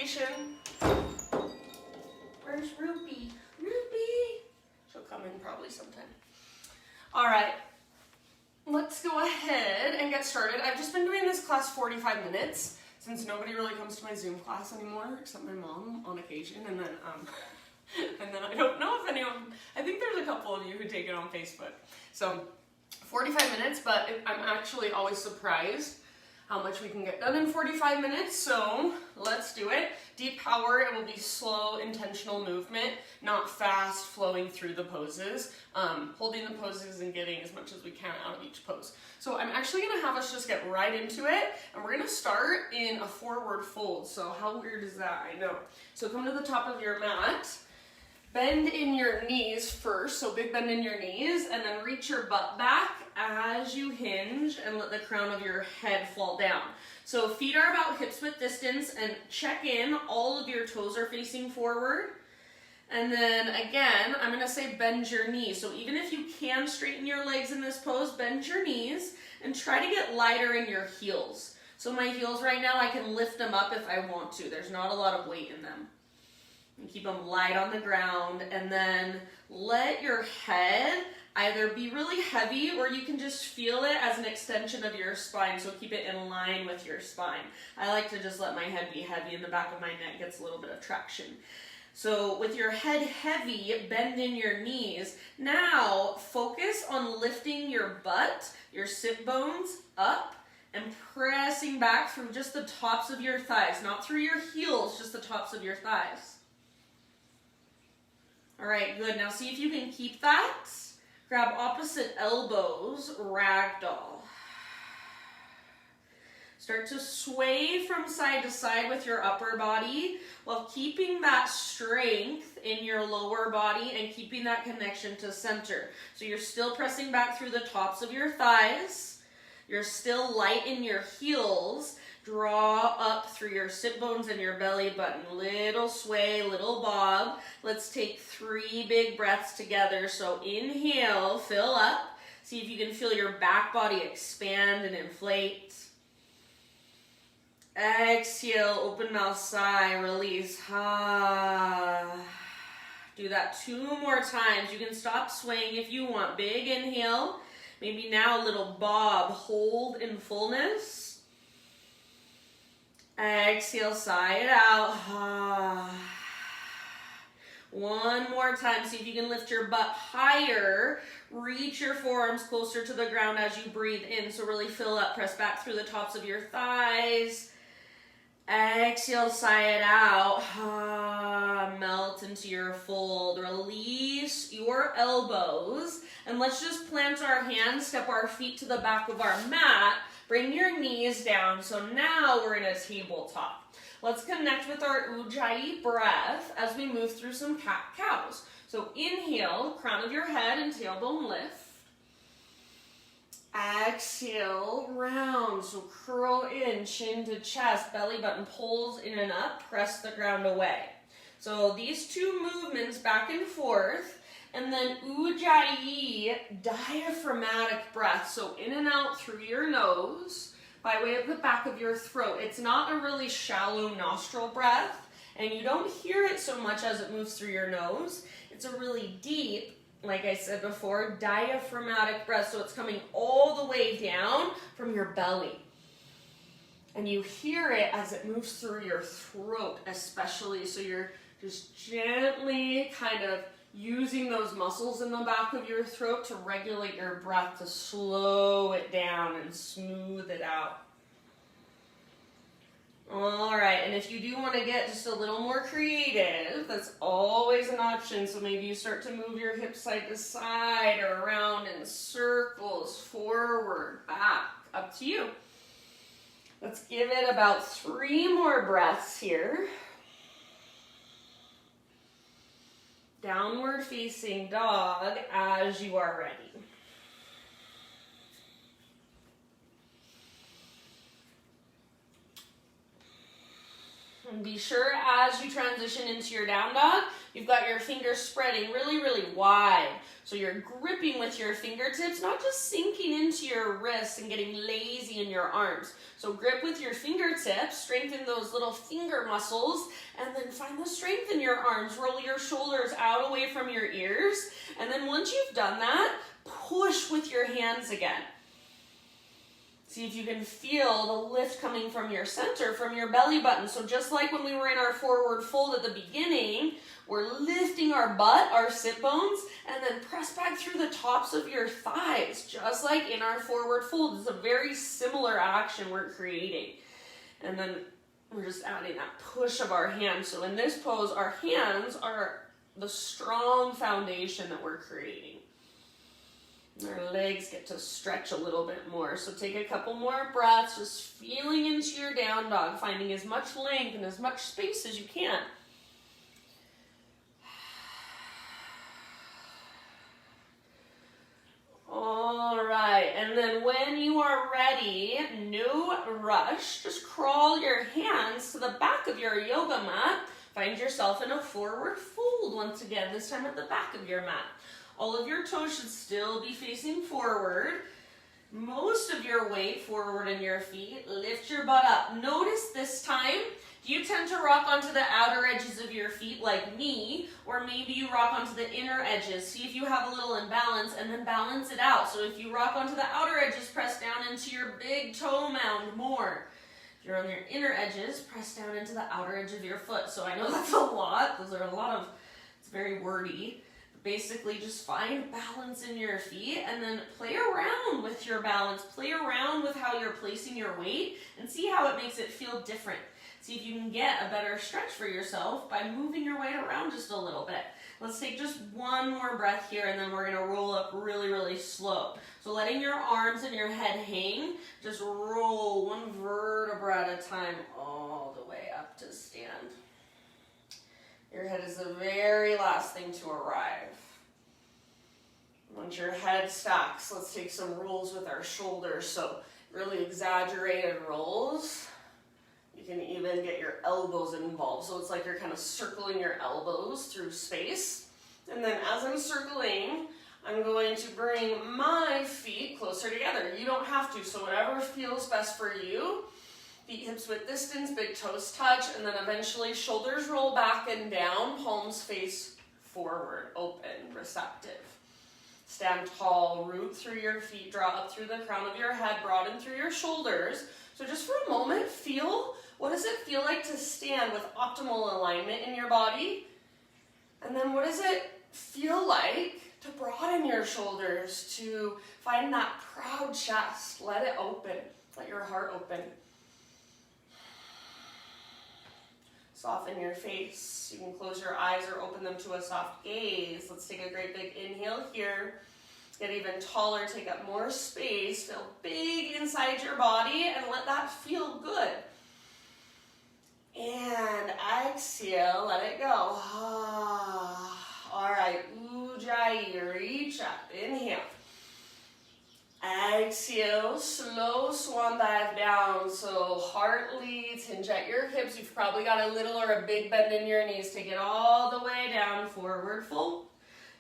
station. Where's Ruby? Ruby! She'll come in probably sometime. All right, let's go ahead and get started. I've just been doing this class 45 minutes since nobody really comes to my Zoom class anymore, except my mom on occasion, and then I don't know if anyone, I think there's a couple of you who take it on Facebook. So 45 minutes, but I'm actually always surprised how much we can get done in 45 minutes, so let's do it. Deep power, it will be slow, intentional movement, not fast, flowing through the poses, holding the poses and getting as much as we can out of each pose. So I'm actually gonna have us just get right into it, and we're gonna start in a forward fold. So how weird is that? I know. So come to the top of your mat, bend in your knees first, so big bend in your knees, and then reach your butt back as you hinge and let the crown of your head fall down. So feet are about hips width distance, and check in, all of your toes are facing forward. And then again, I'm gonna say bend your knees. So even if you can straighten your legs in this pose, bend your knees and try to get lighter in your heels. So my heels right now, I can lift them up if I want to. There's not a lot of weight in them. And keep them light on the ground, and then let your head either be really heavy or you can just feel it as an extension of your spine, so keep it in line with your spine. I like to just let my head be heavy, and the back of my neck gets a little bit of traction. So with your head heavy, bend in your knees. Now focus on lifting your butt, your sit bones up, and pressing back through just the tops of your thighs, not through your heels, just the tops of your thighs. All right, good. Now see if you can keep that. Grab opposite elbows, ragdoll. Start to sway from side to side with your upper body while keeping that strength in your lower body and keeping that connection to center. So you're still pressing back through the tops of your thighs. You're still light in your heels. Draw up through your sit bones and your belly button. Little sway, little bob. Let's take 3 big breaths together. So inhale, fill up. See if you can feel your back body expand and inflate. Exhale, open mouth, sigh, release. Do that 2 more times. You can stop swaying if you want. Big inhale. Maybe now a little bob. Hold in fullness. Exhale, sigh it out. One more time. See if you can lift your butt higher. Reach your forearms closer to the ground as you breathe in. So really fill up. Press back through the tops of your thighs. Exhale, sigh it out. Melt into your fold. Release your elbows. And let's just plant our hands, step our feet to the back of our mat. Bring your knees down. So now we're in a tabletop. Let's connect with our Ujjayi breath as we move through some cat-cows. So inhale, crown of your head and tailbone lift. Exhale, round. So curl in, chin to chest, belly button pulls in and up, press the ground away. So these 2 movements back and forth. And then Ujjayi diaphragmatic breath. So in and out through your nose by way of the back of your throat. It's not a really shallow nostril breath, and you don't hear it so much as it moves through your nose. It's a really deep, like I said before, diaphragmatic breath. So it's coming all the way down from your belly. And you hear it as it moves through your throat especially. So you're just gently kind of using those muscles in the back of your throat to regulate your breath, to slow it down and smooth it out. All right, and if you do want to get just a little more creative, that's always an option. So maybe you start to move your hips side to side or around in circles, forward, back, up to you. Let's give it about 3 more breaths here. Downward facing dog as you are ready. And be sure as you transition into your down dog, you've got your fingers spreading really, really wide. So you're gripping with your fingertips, not just sinking into your wrists and getting lazy in your arms. So grip with your fingertips, strengthen those little finger muscles, and then find the strength in your arms. Roll your shoulders out away from your ears. And then once you've done that, push with your hands again. See if you can feel the lift coming from your center, from your belly button. So just like when we were in our forward fold at the beginning, we're lifting our butt, our sit bones, and then press back through the tops of your thighs, just like in our forward fold. It's a very similar action we're creating. And then we're just adding that push of our hands. So in this pose, our hands are the strong foundation that we're creating. Our legs get to stretch a little bit more. So take a couple more breaths, just feeling into your down dog, finding as much length and as much space as you can. All right, and then when you are ready, no rush, just crawl your hands to the back of your yoga mat. Find yourself in a forward fold once again, this time at the back of your mat. All of your toes should still be facing forward. Most of your weight forward in your feet. Lift your butt up. Notice this time, do you tend to rock onto the outer edges of your feet like me, or maybe you rock onto the inner edges? See if you have a little imbalance and then balance it out. So if you rock onto the outer edges, press down into your big toe mound more. If you're on your inner edges, press down into the outer edge of your foot. So I know that's a lot. Those are a lot of, it's very wordy. Basically, just find balance in your feet and then play around with your balance. Play around with how you're placing your weight and see how it makes it feel different. See if you can get a better stretch for yourself by moving your weight around just a little bit. Let's take just one more breath here and then we're going to roll up really, really slow. So letting your arms and your head hang, just roll one vertebra at a time all the way up to stand. Your head is the very last thing to arrive. Once your head stacks, let's take some rolls with our shoulders. So really exaggerated rolls. You can even get your elbows involved. So it's like you're kind of circling your elbows through space. And then as I'm circling, I'm going to bring my feet closer together. You don't have to, so whatever feels best for you. Feet hips width distance, big toes touch, and then eventually shoulders roll back and down, palms face forward, open, receptive. Stand tall, root through your feet, draw up through the crown of your head, broaden through your shoulders. So just for a moment, feel, what does it feel like to stand with optimal alignment in your body? And then what does it feel like to broaden your shoulders, to find that proud chest? Let it open, let your heart open. Soften your face. You can close your eyes or open them to a soft gaze. Let's take a great big inhale here. Get even taller, take up more space. Feel big inside your body and let that feel good. And exhale, let it go. All right, Ujjayi, reach up, inhale. Exhale, slow swan dive down. So heart leads, hinge at your hips. You've probably got a little or a big bend in your knees. Take it all the way down, forward fold.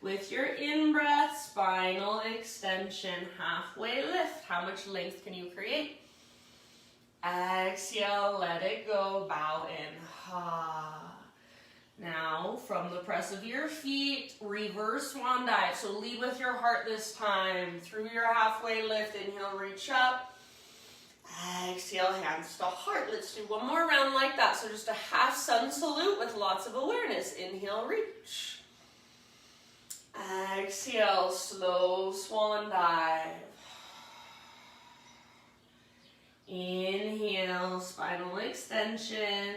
With your in-breath, spinal extension, halfway lift. How much length can you create? Exhale, let it go, bow in. Now, from the press of your feet, reverse swan dive. So lead with your heart this time. Through your halfway lift, inhale, reach up. Exhale, hands to heart. Let's do one more round like that. So just a half sun salute with lots of awareness. Inhale, reach. Exhale, slow swan dive. Inhale, spinal extension.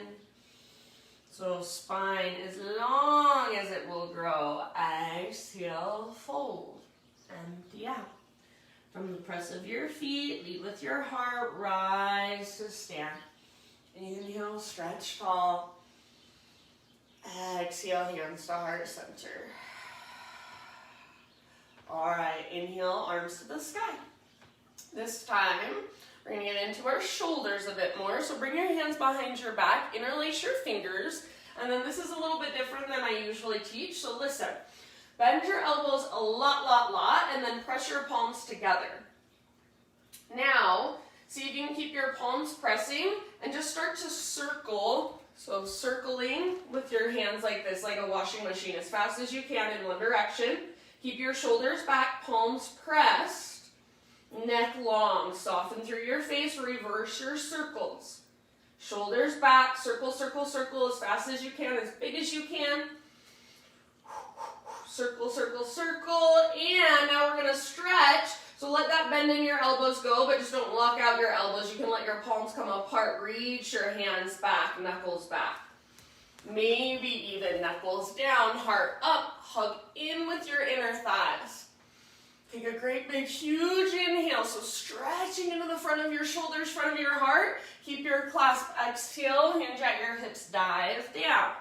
So spine as long as it will grow. Exhale, fold. Empty out. From the press of your feet, lead with your heart, rise to stand. Inhale, stretch tall. Exhale, hands to heart center. All right, inhale, arms to the sky. This time, We're going to get into our shoulders a bit more. So bring your hands behind your back, interlace your fingers, and then this is a little bit different than I usually teach. So listen, bend your elbows a lot, and then press your palms together. Now, see if you can keep your palms pressing and just start to circle. So circling with your hands like this, like a washing machine, as fast as you can in one direction. Keep your shoulders back, palms pressed, neck long. Soften through your face, reverse your circles. Shoulders back, circle, circle, circle as fast as you can, as big as you can. Circle, circle, circle. And now we're going to stretch. So let that bend in your elbows go, but just don't lock out your elbows. You can let your palms come apart. Reach your hands back, knuckles back. Maybe even knuckles down, heart up. Hug in with your inner thighs. Take a great big huge inhale. So stretching into the front of your shoulders, front of your heart. Keep your clasp. Exhale, hinge at your hips, dive down.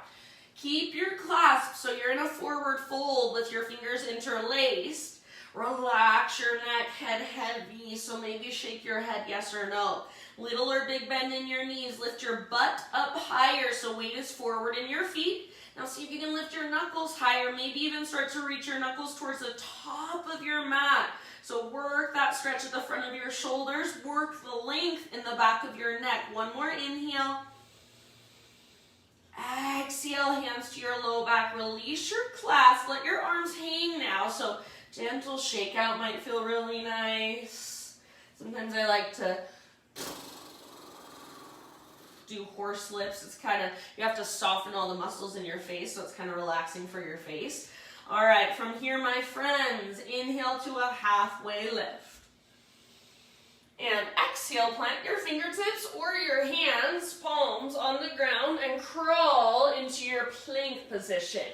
Keep your clasp so you're in a forward fold with your fingers interlaced. Relax your neck, head heavy, so maybe shake your head yes or no. Little or big bend in your knees. Lift your butt up higher so weight is forward in your feet. Now see if you can lift your knuckles higher, maybe even start to reach your knuckles towards the top of your mat. So work that stretch at the front of your shoulders, work the length in the back of your neck. One more inhale. Exhale, hands to your low back. Release your clasp. Let your arms hang now. So gentle shakeout might feel really nice. Sometimes I like to do horse lips. It's kind of, you have to soften all the muscles in your face, so it's kind of relaxing for your face. All right, from here, my friends, inhale to a halfway lift. And exhale, plant your fingertips or your hands, palms on the ground, and crawl into your plank position.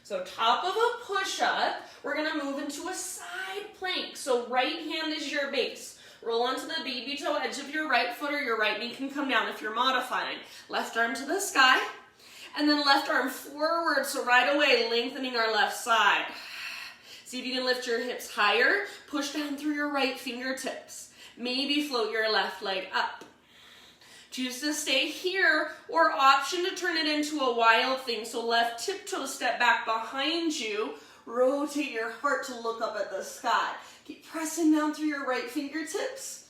So top of a push-up, we're going to move into a side plank. So right hand is your base. Roll onto the baby toe edge of your right foot, or your right knee can come down if you're modifying. Left arm to the sky, and then left arm forward. So right away, lengthening our left side. See if you can lift your hips higher. Push down through your right fingertips. Maybe float your left leg up. Choose to stay here, or option to turn it into a wild thing. So left tiptoe step back behind you. Rotate your heart to look up at the sky. Keep pressing down through your right fingertips.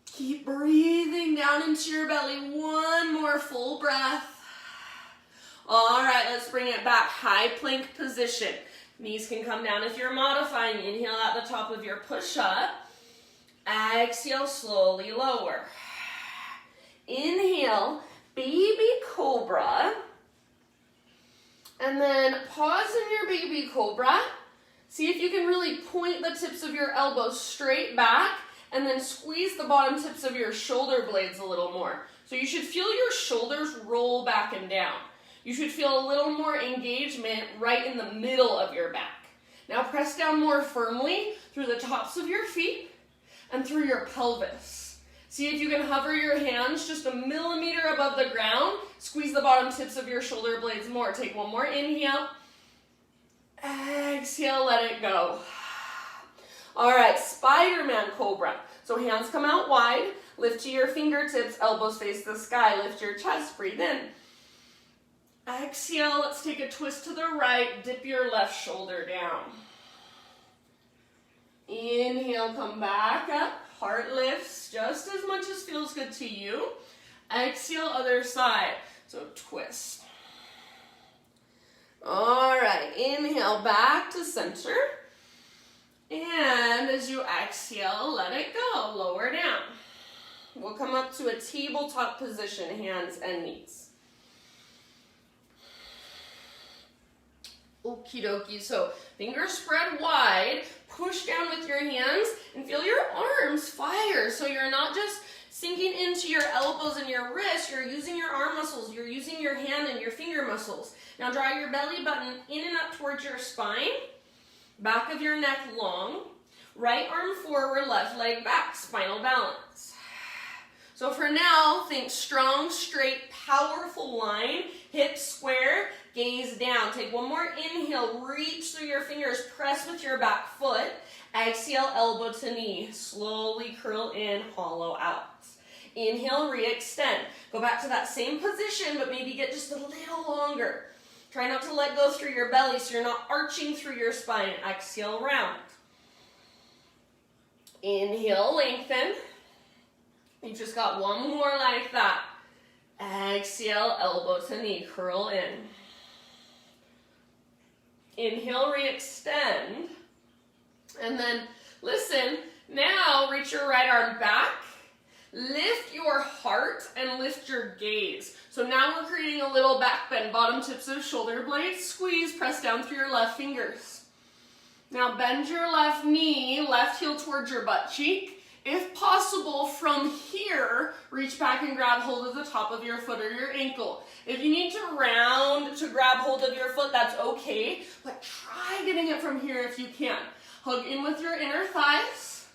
Keep breathing down into your belly. One more full breath. All right, let's bring it back. High plank position. Knees can come down if you're modifying. Inhale at the top of your push-up. Exhale, slowly lower. Inhale, baby cobra. And then pause in your baby cobra. See if you can really point the tips of your elbows straight back, and then squeeze the bottom tips of your shoulder blades a little more. So you should feel your shoulders roll back and down. You should feel a little more engagement right in the middle of your back. Now press down more firmly through the tops of your feet and through your pelvis. See if you can hover your hands just a millimeter above the ground. Squeeze the bottom tips of your shoulder blades more. Take one more inhale. Exhale, let it go. All right, Spiderman Cobra. So hands come out wide. Lift to your fingertips. Elbows face the sky. Lift your chest. Breathe in. Exhale. Let's take a twist to the right. Dip your left shoulder down. Inhale, come back up. Heart lifts just as much as feels good to you. Exhale, other side. So twist. All right, inhale back to center. And as you exhale, let it go. Lower down. We'll come up to a tabletop position, hands and knees. Okie dokie. So fingers spread wide. Push down with your hands and feel your arms fire. So you're not just sinking into your elbows and your wrists. You're using your arm muscles. You're using your hand and your finger muscles. Now draw your belly button in and up towards your spine. Back of your neck long. Right arm forward, left leg back. Spinal balance. So for now, think strong, straight, powerful line. Hips square, gaze down. Take take one more inhale, reach through your fingers, press with your back foot. Exhale, elbow to knee. Slowly curl in, hollow out. Inhale, re-extend. Go back to that same position, but maybe get just a little longer. Try not to let go through your belly so you're not arching through your spine. Exhale, round. Inhale, lengthen. You just got one more like that. Exhale, elbow to knee, curl in. Inhale, re-extend. And then, listen, now reach your right arm back. Lift your heart and lift your gaze. So now we're creating a little back bend, bottom tips of shoulder blades, squeeze, press down through your left fingers. Now bend your left knee, left heel towards your butt cheek. If possible, from here, reach back and grab hold of the top of your foot or your ankle. If you need to round to grab hold of your foot, that's okay, but try getting it from here if you can. Hug in with your inner thighs,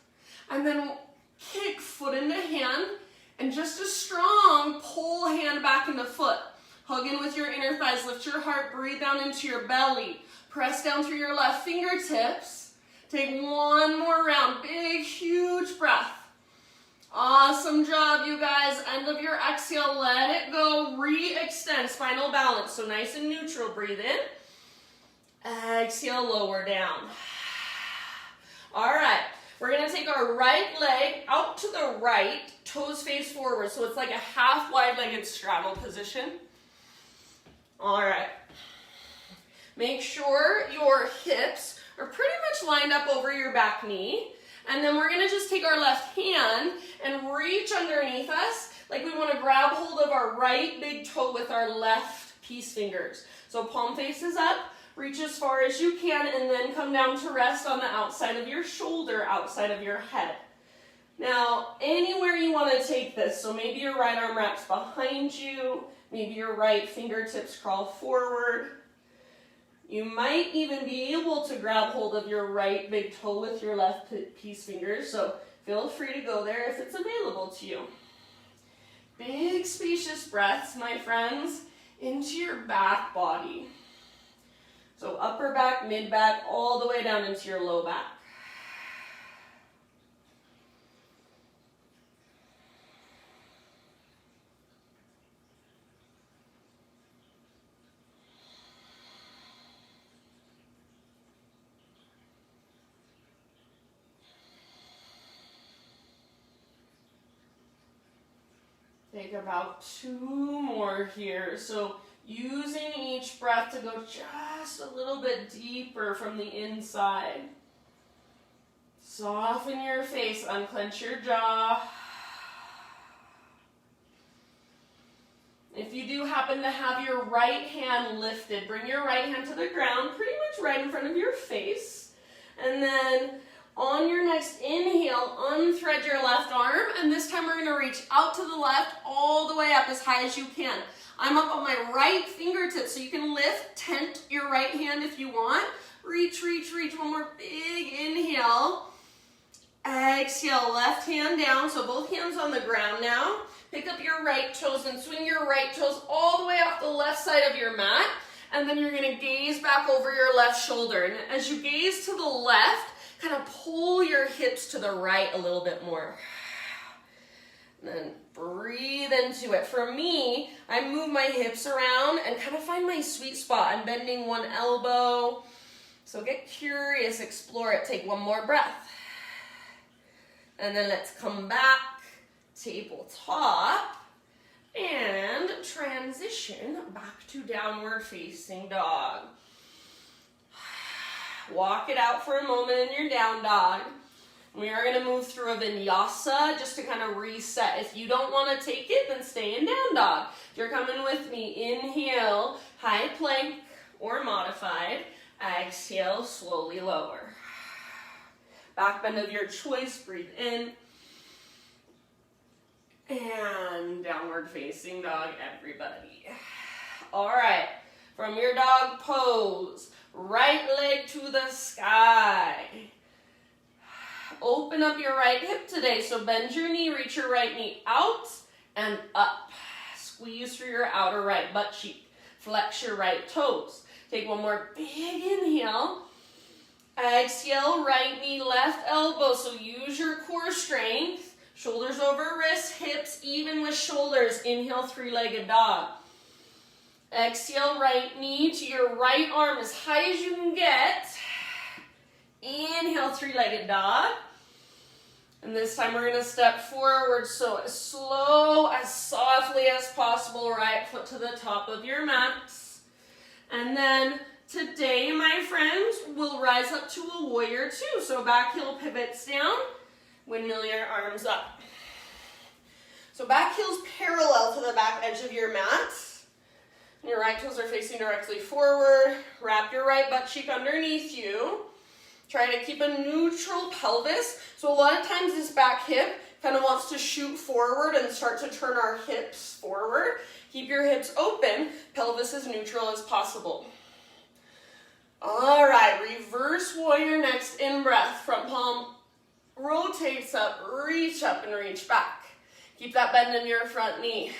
and then kick foot into hand, and just as strong, pull hand back into foot. Hug in with your inner thighs, lift your heart, breathe down into your belly. Press down through your left fingertips. Take one more round, big, huge breath. Awesome job, you guys. End of your exhale, let it go, re-extend, spinal balance. So nice and neutral, breathe in. Exhale, lower down. All right. We're going to take our right leg out to the right, toes face forward. So it's like a half wide-legged straddle position. All right. Make sure your hips are pretty much lined up over your back knee. And then we're going to just take our left hand and reach underneath us like we want to grab hold of our right big toe with our left peace fingers. So palm faces up. Reach as far as you can and then come down to rest on the outside of your shoulder, outside of your head. Now, anywhere you want to take this, so maybe your right arm wraps behind you, maybe your right fingertips crawl forward. You might even be able to grab hold of your right big toe with your left peace fingers, so feel free to go there if it's available to you. Big spacious breaths, my friends, into your back body. So upper back, mid back, all the way down into your low back. Take about 2 more here. So using each breath to go just a little bit deeper from the inside. Soften your face, unclench your jaw. If you do happen to have your right hand lifted, bring your right hand to the ground, pretty much right in front of your face. And then on your next inhale, unthread your left arm, and this time we're going to reach out to the left all the way up as high as you can. I'm up on my right fingertips, so you can lift, tent your right hand if you want. Reach, reach, reach. One more big inhale. Exhale, left hand down, so both hands on the ground now. Pick up your right toes and swing your right toes all the way off the left side of your mat, and then you're going to gaze back over your left shoulder. And as you gaze to the left, kind of pull your hips to the right a little bit more. And then breathe into it. For me, I move my hips around and kind of find my sweet spot. I'm bending one elbow. So get curious, explore it. Take one more breath. And then let's come back, tabletop, and transition back to downward facing dog. Walk it out for a moment in your down dog. We are going to move through a vinyasa just to kind of reset. If you don't want to take it, then stay in down dog. If you're coming with me, inhale, high plank or modified. Exhale, slowly lower. Back bend of your choice, breathe in. And downward facing dog, everybody. All right, from your dog pose, right leg to the sky. Open up your right hip today, so bend your knee, reach your right knee out and up. Squeeze through your outer right butt cheek. Flex your right toes. Take one more big inhale. Exhale, right knee, left elbow. So use your core strength. Shoulders over wrists, hips even with shoulders. Inhale, three-legged dog. Exhale, right knee to your right arm as high as you can get. Inhale, three-legged dog. And this time we're going to step forward, so as slow, as softly as possible, right foot to the top of your mat. And then today, my friends, we'll rise up to a warrior two. So back heel pivots down, windmill your arms up. So back heel's parallel to the back edge of your mat. And your right toes are facing directly forward. Wrap your right butt cheek underneath you. Try to keep a neutral pelvis. So a lot of times this back hip kind of wants to shoot forward and start to turn our hips forward. Keep your hips open, pelvis as neutral as possible. All right, reverse warrior next, in breath. Front palm rotates up and reach back. Keep that bend in your front knee.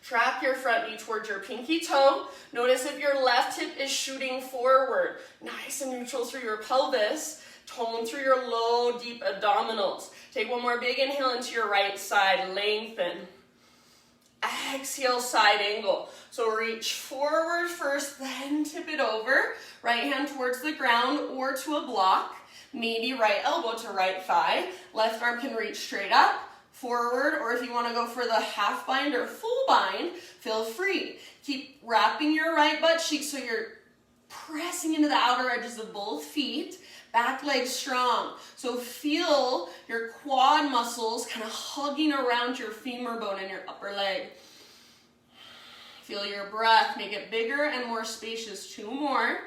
Track your front knee towards your pinky toe. Notice if your left hip is shooting forward. Nice and neutral through your pelvis. Tone through your low, deep abdominals. Take one more big inhale into your right side. Lengthen. Exhale, side angle. So reach forward first, then tip it over. Right hand towards the ground or to a block. Maybe right elbow to right thigh. Left arm can reach straight up, forward, or if you want to go for the half bind or full bind, feel free. Keep wrapping your right butt cheek so you're pressing into the outer edges of both feet. Back leg strong. So feel your quad muscles kind of hugging around your femur bone and your upper leg. Feel your breath. Make it bigger and more spacious. Two more.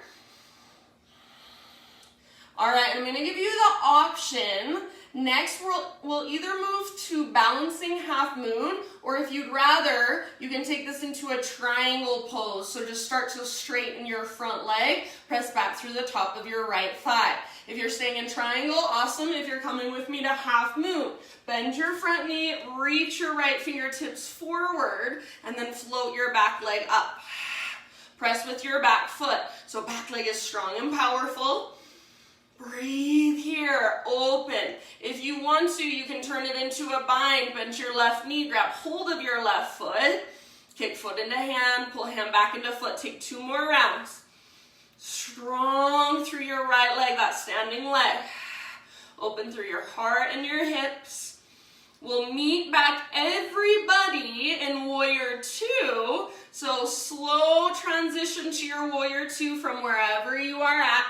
All right, I'm going to give you the option. Next, we'll either move to balancing half moon, or if you'd rather, you can take this into a triangle pose. So just start to straighten your front leg, press back through the top of your right thigh. If you're staying in triangle, awesome. If you're coming with me to half moon, bend your front knee, reach your right fingertips forward, and then float your back leg up. Press with your back foot. So back leg is strong and powerful. Breathe here, open. If you want to, you can turn it into a bind. Bend your left knee, grab hold of your left foot. Kick foot into hand, pull hand back into foot. Take two more rounds. Strong through your right leg, that standing leg. Open through your heart and your hips. We'll meet back everybody in warrior two. So slow transition to your warrior two from wherever you are at.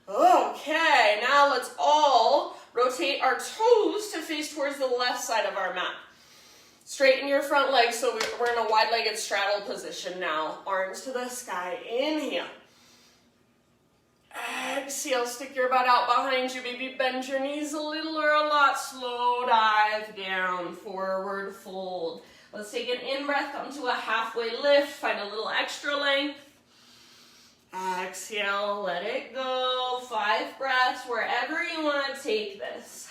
Okay, now let's all rotate our toes to face towards the left side of our mat. Straighten your front leg, so we're in a wide-legged straddle position now. Arms to the sky, inhale. Exhale, stick your butt out behind you, maybe bend your knees a little or a lot. Slow dive down, forward fold. Let's take an in-breath onto a halfway lift, find a little extra length. Exhale, let it go. 5 breaths, wherever you want to take this.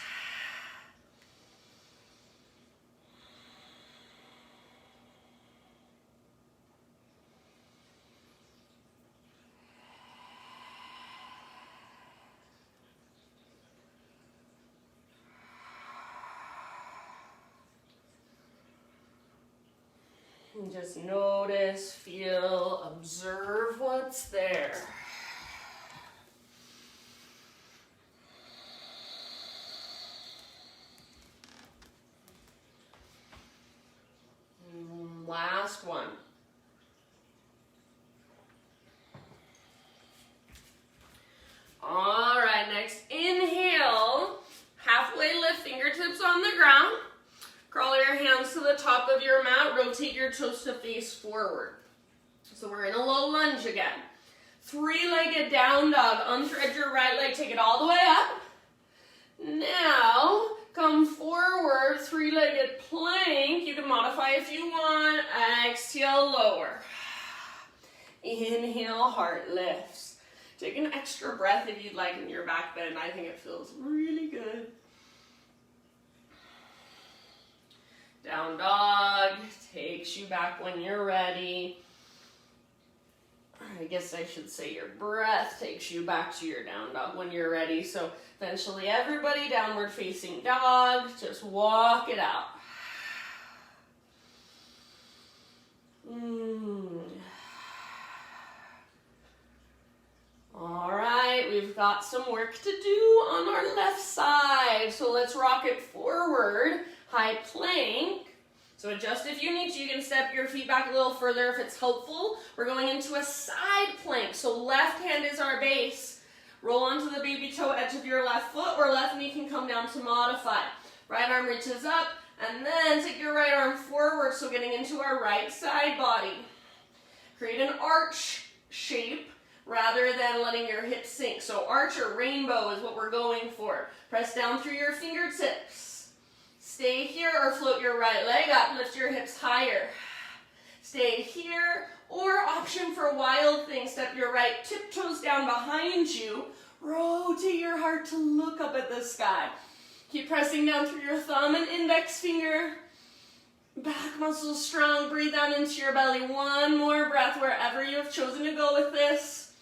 And just notice, feel, observe what's there. Last one. All right, next inhale, halfway lift, fingertips on the ground. Crawl your hands to the top of your mat, rotate your toes to face forward. So we're in a low lunge again. 3-legged down dog, unthread your right leg, take it all the way up. Now, come forward, 3-legged plank. You can modify if you want. Exhale, lower. Inhale, heart lifts. Take an extra breath if you'd like in your back bend. I think it feels really good. Down dog takes you back when you're ready. I guess I should say your breath takes you back to your down dog when you're ready. So eventually everybody downward facing dog, just walk it out. All right, we've got some work to do on our left side. So let's rock it forward, high plank. So adjust if you need to. You can step your feet back a little further if it's helpful. We're going into a side plank. So left hand is our base. Roll onto the baby toe edge of your left foot, or left knee can come down to modify. Right arm reaches up, and then take your right arm forward, so getting into our right side body. Create an arch shape rather than letting your hips sink. So arch or rainbow is what we're going for. Press down through your fingertips. Stay here or float your right leg up, lift your hips higher. Stay here, or option for wild thing, step your right tiptoes down behind you, rotate your heart to look up at the sky. Keep pressing down through your thumb and index finger. Back muscles strong, breathe down into your belly. One more breath wherever you have chosen to go with this.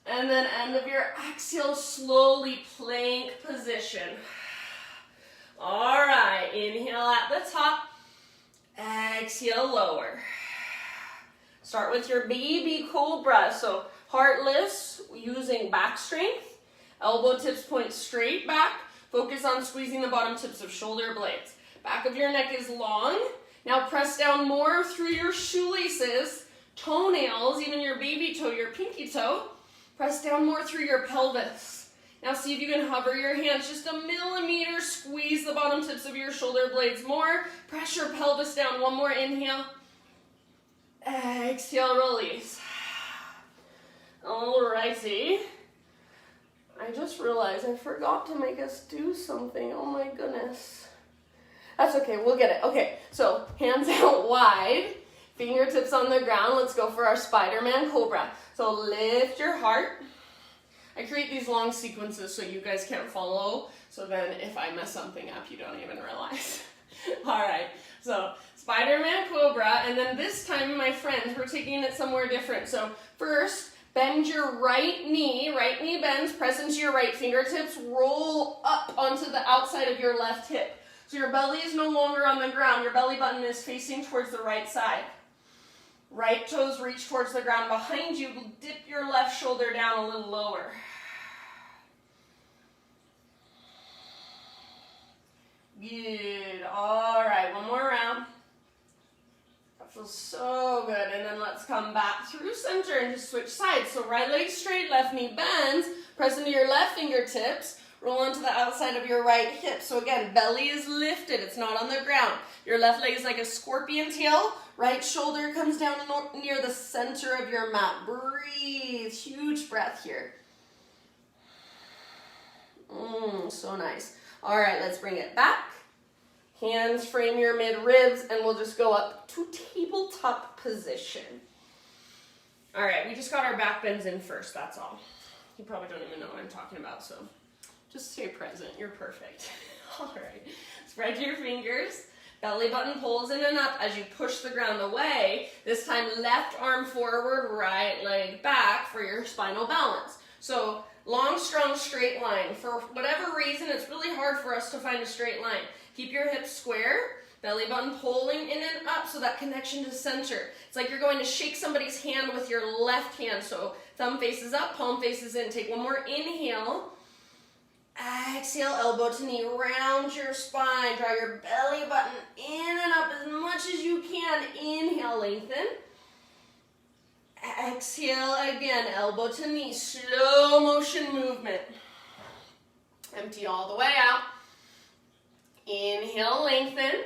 And then end of your exhale, slowly plank position. All right, inhale at the top, exhale lower. Start with your baby cobra. So heart lifts using back strength, elbow tips point straight back. Focus on squeezing the bottom tips of shoulder blades. Back of your neck is long. Now press down more through your shoelaces, toenails, even your baby toe, your pinky toe. Press down more through your pelvis. Now see if you can hover your hands just a millimeter, squeeze the bottom tips of your shoulder blades more, press your pelvis down, one more inhale, exhale, release. Alrighty, I just realized I forgot to make us do something, oh my goodness. That's okay, we'll get it. Okay, so hands out wide, fingertips on the ground, let's go for our Spiderman Cobra. So lift your heart. I create these long sequences so you guys can't follow, so then if I mess something up, you don't even realize. All right, so Spiderman Cobra, and then this time, my friends, we're taking it somewhere different. So first, bend your right knee bends, press into your right fingertips, roll up onto the outside of your left hip. So your belly is no longer on the ground, your belly button is facing towards the right side. Right toes reach towards the ground behind you. Dip your left shoulder down a little lower. Good. All right, one more round. That feels so good. And then let's come back through center and just switch sides. So right leg straight, left knee bends. Press into your left fingertips. Roll onto the outside of your right hip. So again, belly is lifted. It's not on the ground. Your left leg is like a scorpion tail. Right shoulder comes down near the center of your mat. Breathe. Huge breath here. So nice. All right, let's bring it back. Hands frame your mid-ribs, and we'll just go up to tabletop position. All right, we just got our back bends in first, that's all. You probably don't even know what I'm talking about, so just stay present. You're perfect. All right, spread your fingers. Belly button pulls in and up as you push the ground away. This time, left arm forward, right leg back for your spinal balance. So long, strong, straight line. For whatever reason, it's really hard for us to find a straight line. Keep your hips square, belly button pulling in and up, so that connection to center. It's like you're going to shake somebody's hand with your left hand. So thumb faces up, palm faces in. Take one more inhale. Exhale, elbow to knee, round your spine. Draw your belly button in and up as much as you can. Inhale, lengthen. Exhale again, elbow to knee, slow motion movement. Empty all the way out. Inhale, lengthen.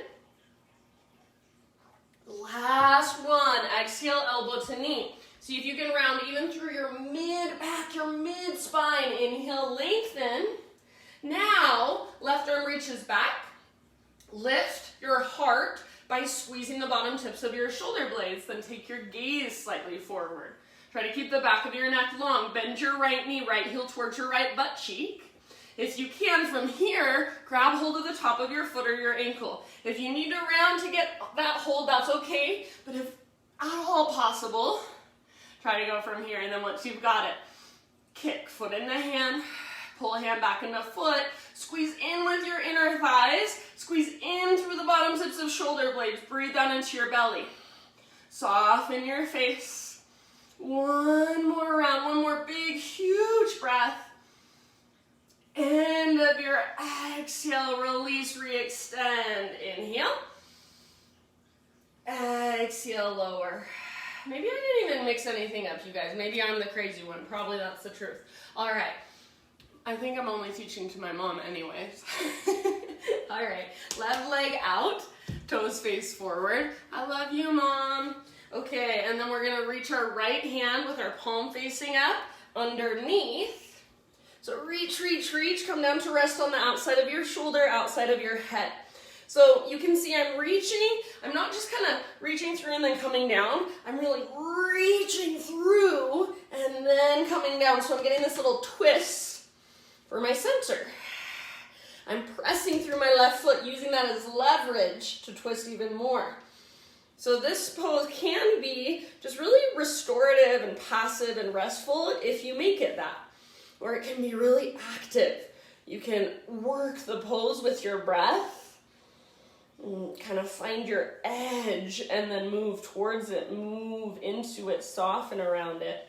Last one, exhale, elbow to knee. See if you can round even through your mid-back, your mid-spine. Inhale, lengthen. Now, left arm reaches back. Lift your heart by squeezing the bottom tips of your shoulder blades. Then take your gaze slightly forward. Try to keep the back of your neck long. Bend your right knee, right heel towards your right butt cheek. If you can, from here, grab hold of the top of your foot or your ankle. If you need to round to get that hold, that's okay, but if at all possible, try to go from here, and then once you've got it, kick, foot into hand, pull a hand back into foot, squeeze in with your inner thighs, squeeze in through the bottom tips of shoulder blades, breathe down into your belly. Soften your face. One more round, one more big, huge breath. End of your exhale, release, re-extend. Inhale. Exhale, lower. Maybe I didn't even mix anything up, you guys. Maybe I'm the crazy one. Probably that's the truth. All right. I think I'm only teaching to my mom anyways. All right. Left leg out. Toes face forward. I love you, Mom. Okay, and then we're going to reach our right hand with our palm facing up underneath. So reach, reach, reach. Come down to rest on the outside of your shoulder, outside of your head. So you can see I'm reaching. I'm not just kind of reaching through and then coming down. I'm really reaching through and then coming down. So I'm getting this little twist for my center. I'm pressing through my left foot, using that as leverage to twist even more. So this pose can be just really restorative and passive and restful if you make it that. Or it can be really active. You can work the pose with your breath. Kind of find your edge and then move towards it, move into it, soften around it.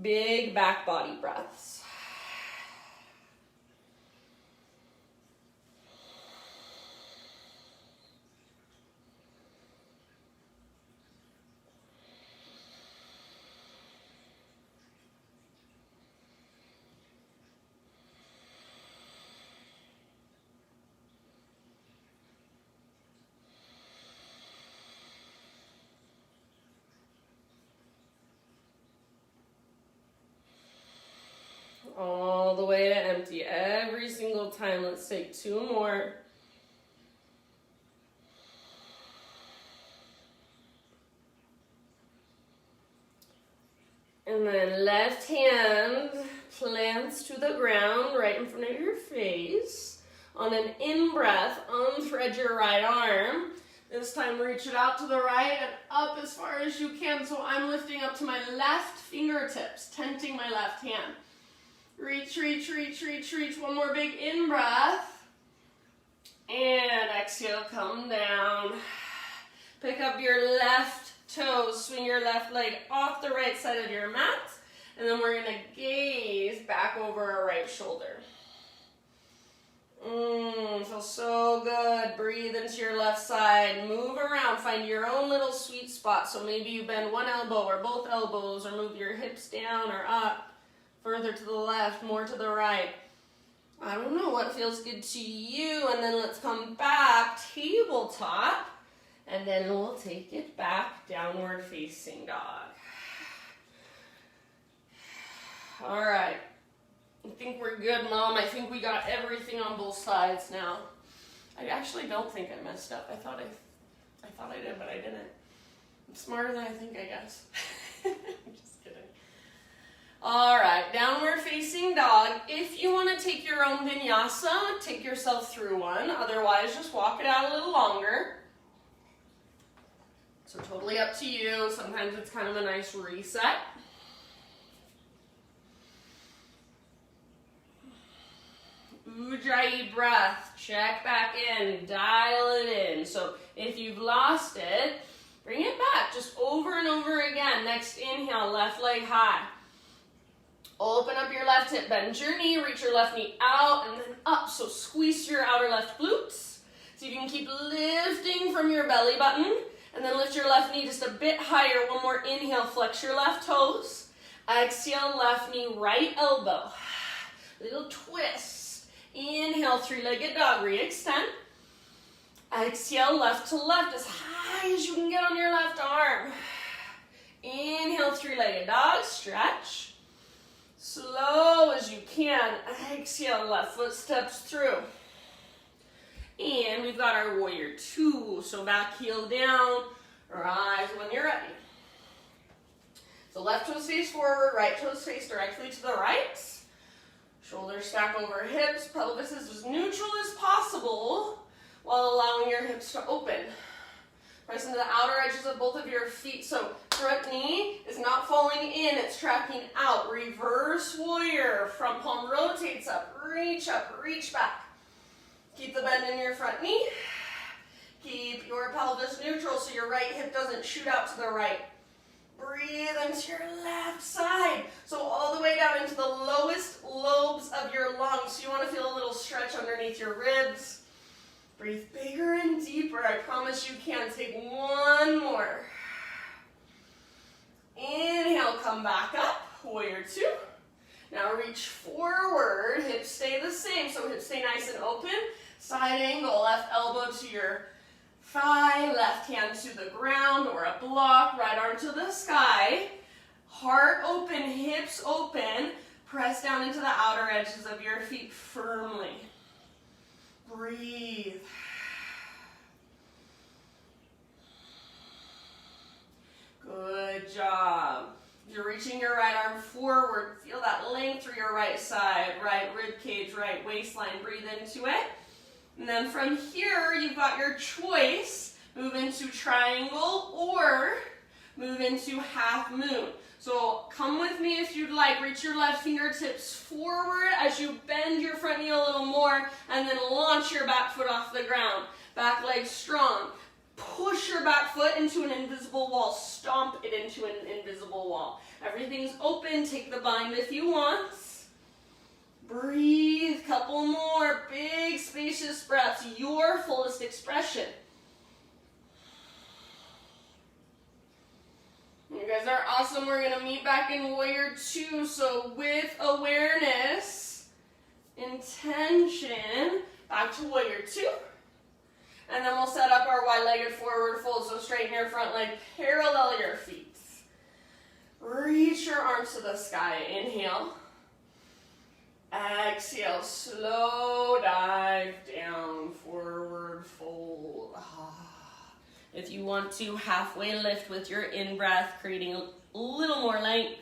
Big back body breaths. All the way to empty every single time. Let's take 2 more. And then left hand plants to the ground right in front of your face. On an in-breath, unthread your right arm. This time reach it out to the right and up as far as you can. So I'm lifting up to my left fingertips, tenting my left hand. Reach, reach, reach, reach, reach. One more big in-breath. And exhale, come down. Pick up your left toes. Swing your left leg off the right side of your mat. And then we're going to gaze back over our right shoulder. Feels so good. Breathe into your left side. Move around. Find your own little sweet spot. So maybe you bend one elbow or both elbows, or move your hips down or up. Further to the left, more to the right. I don't know what feels good to you. And then let's come back, tabletop. And then we'll take it back, downward facing dog. All right. I think we're good, Mom. I think we got everything on both sides now. I actually don't think I messed up. I thought I did, but I didn't. I'm smarter than I think, I guess. I'm just kidding. All right, downward facing dog. If you want to take your own vinyasa, take yourself through one. Otherwise, just walk it out a little longer. So totally up to you. Sometimes it's kind of a nice reset. Ujjayi breath. Check back in. Dial it in. So if you've lost it, bring it back. Just over and over again. Next inhale, left leg high. Open up your left hip, bend your knee, reach your left knee out and then up. So squeeze your outer left glutes. So you can keep lifting from your belly button and then lift your left knee just a bit higher. One more inhale, flex your left toes. Exhale, left knee, right elbow. Little twist. Inhale, 3-legged dog, re-extend. Exhale, left to left, as high as you can get on your left arm. Inhale, 3-legged dog, stretch. Slow as you can. Exhale, left foot steps through. And we've got our warrior 2. So back heel down, rise when you're ready. So left toes face forward, right toes face directly to the right. Shoulders stack over hips, pelvis is as neutral as possible while allowing your hips to open. Press into the outer edges of both of your feet. So front knee is not falling in, it's tracking out. Reverse warrior. Front palm rotates up, reach back. Keep the bend in your front knee. Keep your pelvis neutral so your right hip doesn't shoot out to the right. Breathe into your left side. So all the way down into the lowest lobes of your lungs. So you want to feel a little stretch underneath your ribs. Breathe bigger and deeper. I promise you can. Take one more. Inhale, come back up. Warrior two. Now reach forward. Hips stay the same. So hips stay nice and open. Side angle, left elbow to your thigh, left hand to the ground or a block, right arm to the sky. Heart open, hips open. Press down into the outer edges of your feet firmly. Breathe. Good job. You're reaching your right arm forward. Feel that length through your right side, right rib cage, right waistline. Breathe into it. And then from here, you've got your choice. Move into triangle or move into half moon. So come with me if you'd like. Reach your left fingertips forward as you bend your front knee a little more and then launch your back foot off the ground. Back leg strong. Push your back foot into an invisible wall. Stomp it into an invisible wall. Everything's open. Take the bind if you want. Breathe. Couple more. Big spacious breaths. Your fullest expression. You guys are awesome. We're going to meet back in warrior two. So with awareness, intention, back to warrior two. And then we'll set up our wide-legged forward fold. So straighten your front leg, parallel your feet. Reach your arms to the sky. Inhale. Exhale. Slow dive down, forward fold. If you want to, halfway lift with your in-breath, creating a little more length.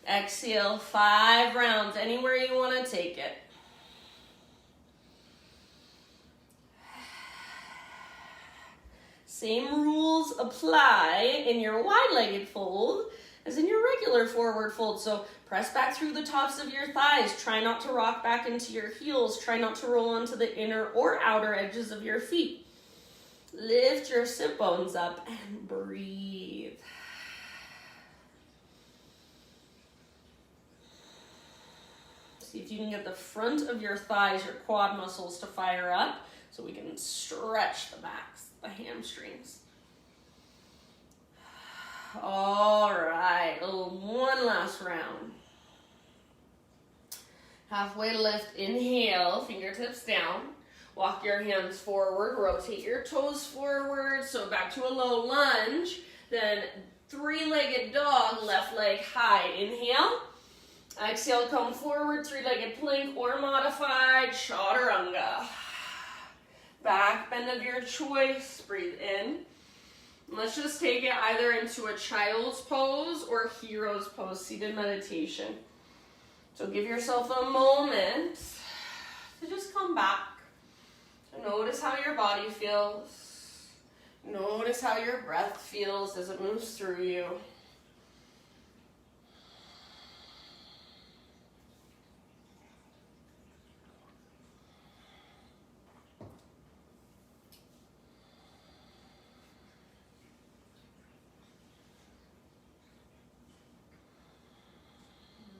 Exhale, 5 rounds, anywhere you want to take it. Same rules apply in your wide-legged fold as in your regular forward fold. So press back through the tops of your thighs. Try not to rock back into your heels. Try not to roll onto the inner or outer edges of your feet. Lift your sit bones up and breathe. See if you can get the front of your thighs, your quad muscles to fire up so we can stretch the backs, the hamstrings. All right, one last round. Halfway lift, inhale, fingertips down. Walk your hands forward, rotate your toes forward, so back to a low lunge. Then three-legged dog, left leg high. Inhale. Exhale, come forward, three-legged plank or modified chaturanga. Back bend of your choice, breathe in. Let's just take it either into a child's pose or hero's pose, seated meditation. So give yourself a moment to just come back. Notice how your body feels. Notice how your breath feels as it moves through you.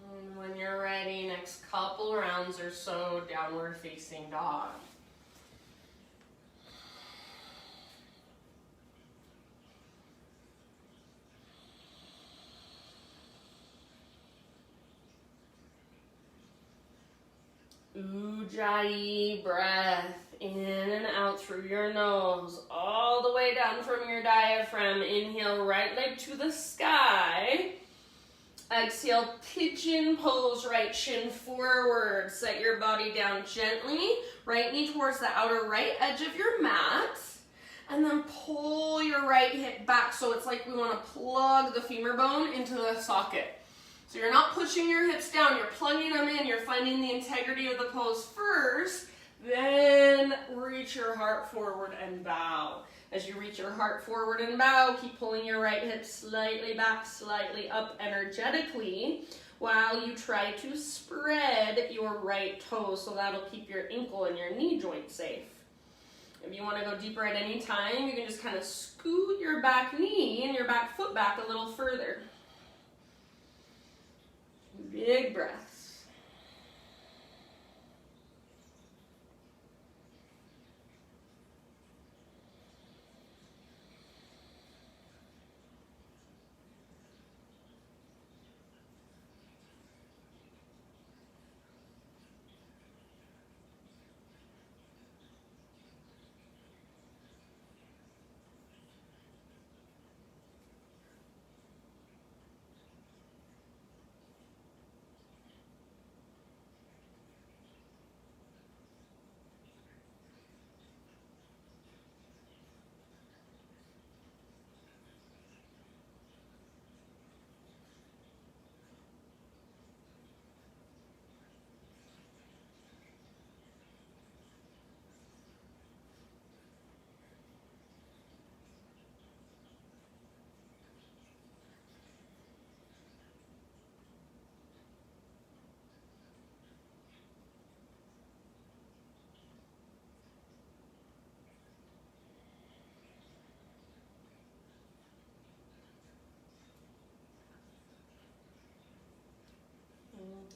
And when you're ready, next couple rounds or so, downward facing dog. Ujjayi breath in and out through your nose, all the way down from your diaphragm. Inhale, right leg to the sky. Exhale, pigeon pose, right shin forward. Set your body down gently. Right knee towards the outer right edge of your mat. And then pull your right hip back so it's like we want to plug the femur bone into the socket. So you're not pushing your hips down, you're plugging them in, you're finding the integrity of the pose first, then reach your heart forward and bow. As you reach your heart forward and bow, keep pulling your right hip slightly back, slightly up energetically while you try to spread your right toes, so that'll keep your ankle and your knee joint safe. If you want to go deeper at any time, you can just kind of scoot your back knee and your back foot back a little further. Big breaths.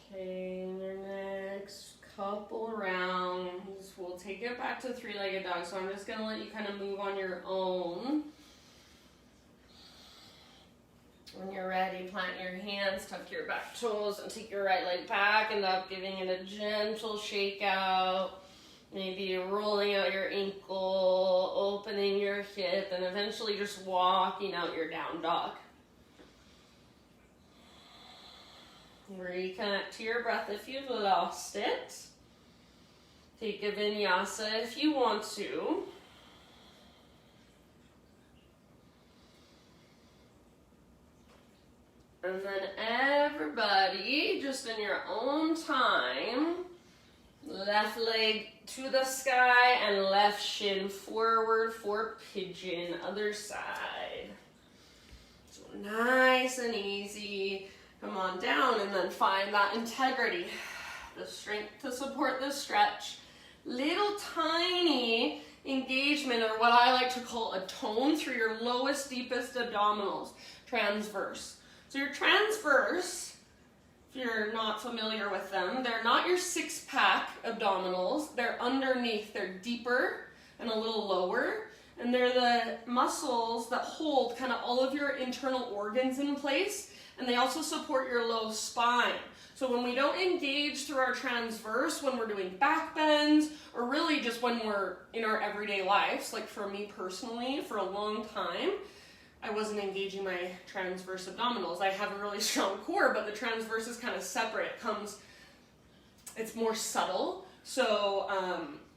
Okay, in your next couple rounds, we'll take it back to three-legged dog. So I'm just going to let you kind of move on your own. When you're ready, plant your hands, tuck your back toes, and take your right leg back and up, giving it a gentle shake out. Maybe rolling out your ankle, opening your hip, and eventually just walking out your down dog. Reconnect to your breath if you've lost it. Take a vinyasa if you want to. And then everybody, just in your own time, left leg to the sky and left shin forward for pigeon, other side. So nice and easy. Come on down and then find that integrity, the strength to support the stretch. Little tiny engagement, or what I like to call a tone, through your lowest, deepest abdominals, transverse. So your transverse, if you're not familiar with them, they're not your six-pack abdominals. They're underneath. They're deeper and a little lower. And they're the muscles that hold kind of all of your internal organs in place. And they also support your low spine. So when we don't engage through our transverse, when we're doing back bends, or really just when we're in our everyday lives, like for me personally, for a long time, I wasn't engaging my transverse abdominals. I have a really strong core, but the transverse is kind of separate. It's more subtle. So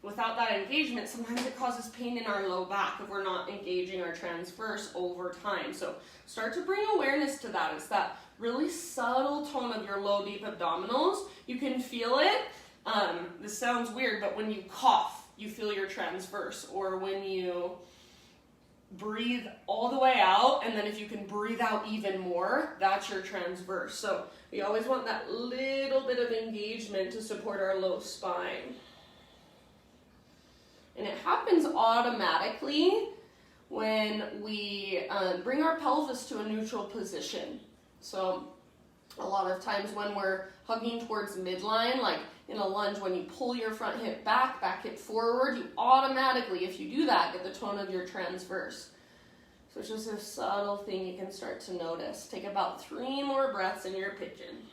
without that engagement, sometimes it causes pain in our low back if we're not engaging our transverse over time. So start to bring awareness to that. It's that really subtle tone of your low, deep abdominals. You can feel it. This sounds weird, but when you cough, you feel your transverse. Or when you breathe all the way out, and then if you can breathe out even more, that's your transverse. So we always want that little bit of engagement to support our low spine. And it happens automatically when we bring our pelvis to a neutral position. So a lot of times when we're hugging towards midline, like in a lunge, when you pull your front hip back, back hip forward, you automatically, if you do that, get the tone of your transverse. So it's just a subtle thing you can start to notice. Take about 3 more breaths in your pigeon.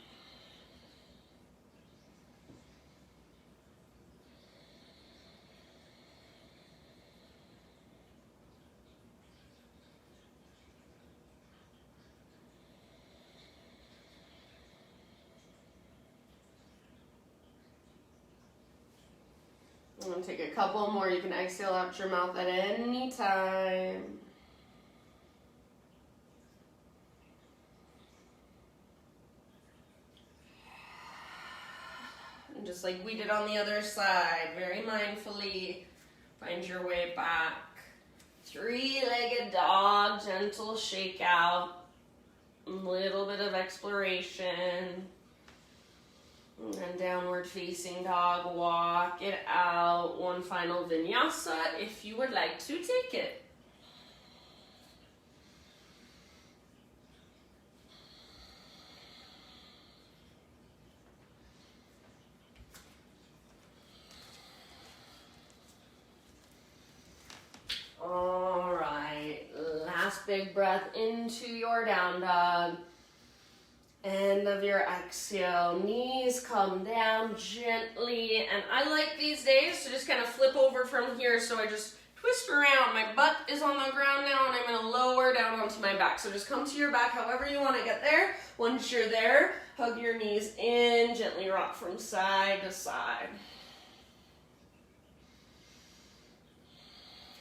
I'm going to take a couple more. You can exhale out your mouth at any time. And just like we did on the other side, very mindfully, find your way back. Three-legged dog, gentle shake out, a little bit of exploration, and then downward facing dog, walk it out. One final vinyasa if you would like to take it. All right, last big breath into your down dog. End of your exhale, knees come down gently. And I like these days to just kind of flip over from here. So I just twist around. My butt is on the ground now and I'm gonna lower down onto my back. So just come to your back however you wanna get there. Once you're there, hug your knees in, gently rock from side to side.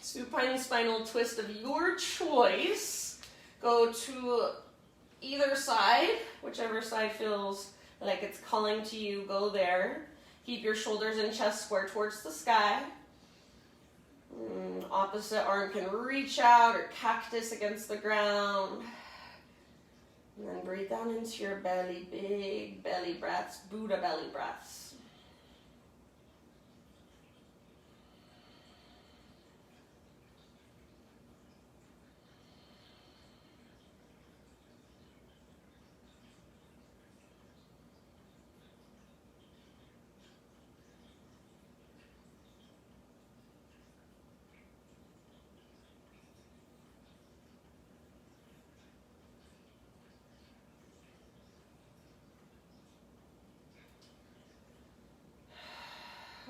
Supine spinal twist of your choice. Go to either side, whichever side feels like it's calling to you, go there. Keep your shoulders and chest square towards the sky. Opposite arm can reach out or cactus against the ground. And then breathe down into your belly, big belly breaths, Buddha belly breaths.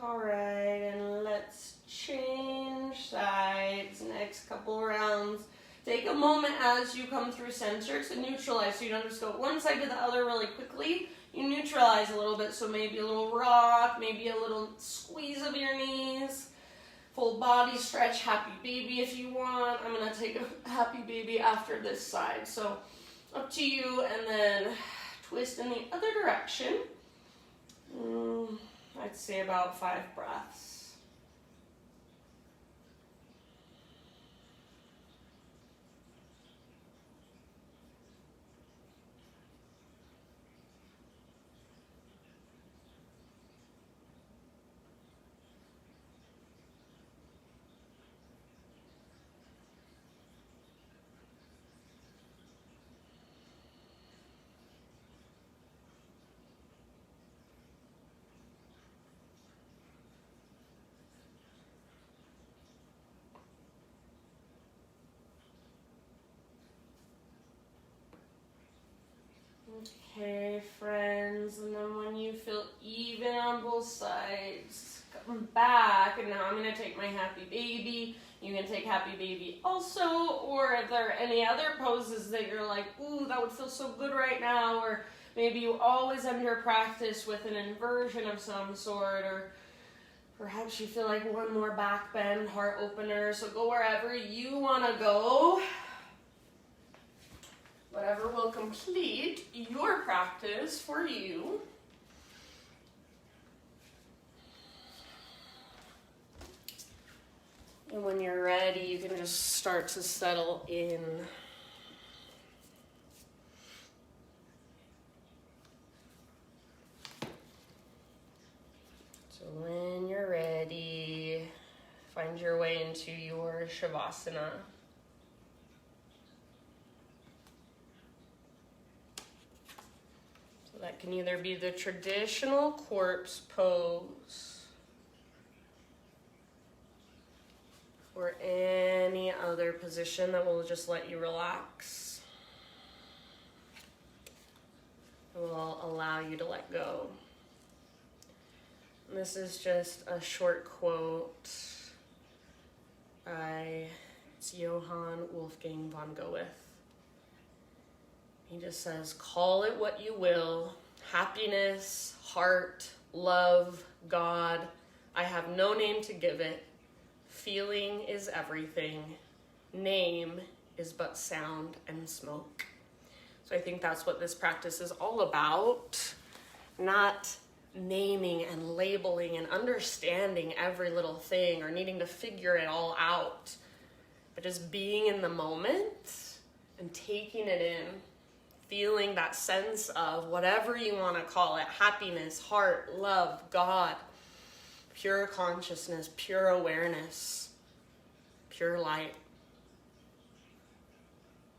All right, and let's change sides. Next couple rounds. Take a moment as you come through center to neutralize. So you don't just go one side to the other really quickly. You neutralize a little bit. So maybe a little rock, maybe a little squeeze of your knees. Full body stretch, happy baby if you want. I'm gonna take a happy baby after this side. So up to you, and then twist in the other direction. I'd say about 5 breaths. Okay, friends, and then when you feel even on both sides, come back, and now I'm going to take my happy baby. You can take happy baby also, or if there are any other poses that you're like, ooh, that would feel so good right now, or maybe you always end your practice with an inversion of some sort, or perhaps you feel like one more back bend, heart opener, so go wherever you want to go. Whatever will complete your practice for you. And when you're ready, you can just start to settle in. So when you're ready, find your way into your Shavasana. That can either be the traditional corpse pose or any other position that will just let you relax. It will allow you to let go. And this is just a short quote by Johann Wolfgang von Goethe. He just says, call it what you will, happiness, heart, love, God. I have no name to give it. Feeling is everything. Name is but sound and smoke. So I think that's what this practice is all about. Not naming and labeling and understanding every little thing or needing to figure it all out, but just being in the moment and taking it in, feeling that sense of whatever you want to call it, happiness, heart, love, God, pure consciousness, pure awareness, pure light.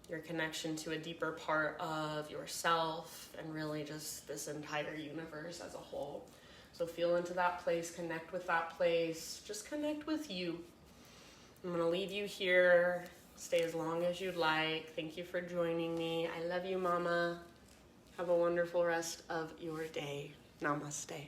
Your connection to a deeper part of yourself and really just this entire universe as a whole. So feel into that place, connect with that place, just connect with you. I'm going to leave you here. Stay as long as you'd like. Thank you for joining me. I love you, Mama. Have a wonderful rest of your day. Namaste.